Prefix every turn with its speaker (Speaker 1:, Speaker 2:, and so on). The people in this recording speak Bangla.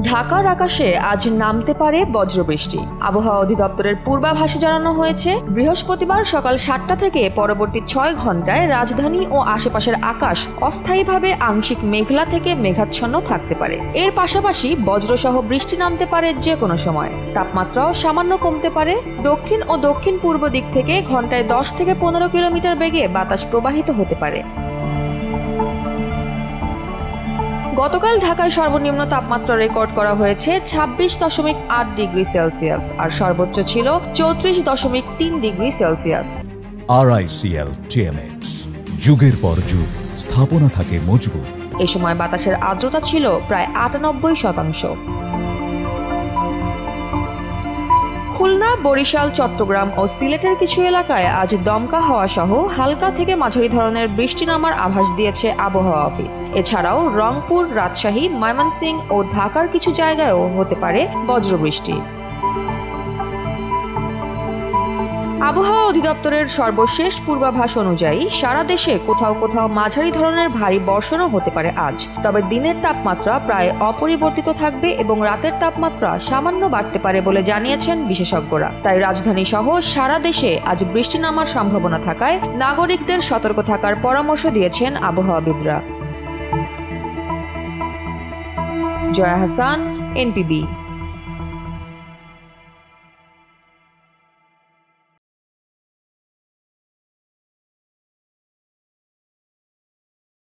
Speaker 1: ঢাকার আকাশে আজ নামতে পারে বজ্রবৃষ্টি। আবহাওয়া অধিদপ্তরের পূর্বাভাসে জানানো হয়েছে, বৃহস্পতিবার সকাল 7টা থেকে পরবর্তী 6 ঘন্টায় রাজধানী ও আশেপাশের আকাশ অস্থায়ীভাবে আংশিক মেঘলা থেকে মেঘাচ্ছন্ন থাকতে পারে। এর পাশাপাশি বজ্রসহ বৃষ্টি নামতে পারে যে কোনো সময়। তাপমাত্রাও সামান্য কমতে পারে। দক্ষিণ ও দক্ষিণ পূর্ব দিক থেকে ঘন্টায় 10 থেকে 15 কিলোমিটার বেগে বাতাস প্রবাহিত হতে পারে। গতকাল ঢাকায় সর্বনিম্ন তাপমাত্রা রেকর্ড করা হয়েছে 26.8 ডিগ্রি সেলসিয়াস আর সর্বোচ্চ ছিল 34.3 ডিগ্রি সেলসিয়াস।
Speaker 2: RICL TMX, যুগের পর যুগ স্থাপনা থাকে মজবুত।
Speaker 1: এ সময় বাতাসের আর্দ্রতা ছিল প্রায় 98%। খুলনা, বরিশাল, চট্টগ্রাম ও সিলেটের কিছু এলাকায় আজ দমকা হাওয়া সহ হালকা থেকে মাঝারি ধরনের বৃষ্টি নামার আভাস দিয়েছে আবহাওয়া অফিস। এছাড়াও রংপুর, রাজশাহী, ময়মনসিংহ ও ঢাকার কিছু জায়গায়ও হতে পারে বজ্রবৃষ্টি। আবহাওয়া অধিদপ্তরের সর্বশেষ পূর্বাভাস অনুযায়ী সারা দেশে কোথাও কোথাও মাঝারি ধরনের ভারী বর্ষণও হতে পারে আজ। তবে দিনের তাপমাত্রা প্রায় অপরিবর্তিত থাকবে এবং রাতের তাপমাত্রা সামান্য বাড়তে পারে বলে জানিয়েছেন বিশেষজ্ঞরা। তাই রাজধানী সহ সারা দেশে আজ বৃষ্টি নামার সম্ভাবনা থাকায় নাগরিকদের সতর্ক থাকার পরামর্শ দিয়েছেন আবহাওয়াবিদরা। জয়া হাসান, NPB।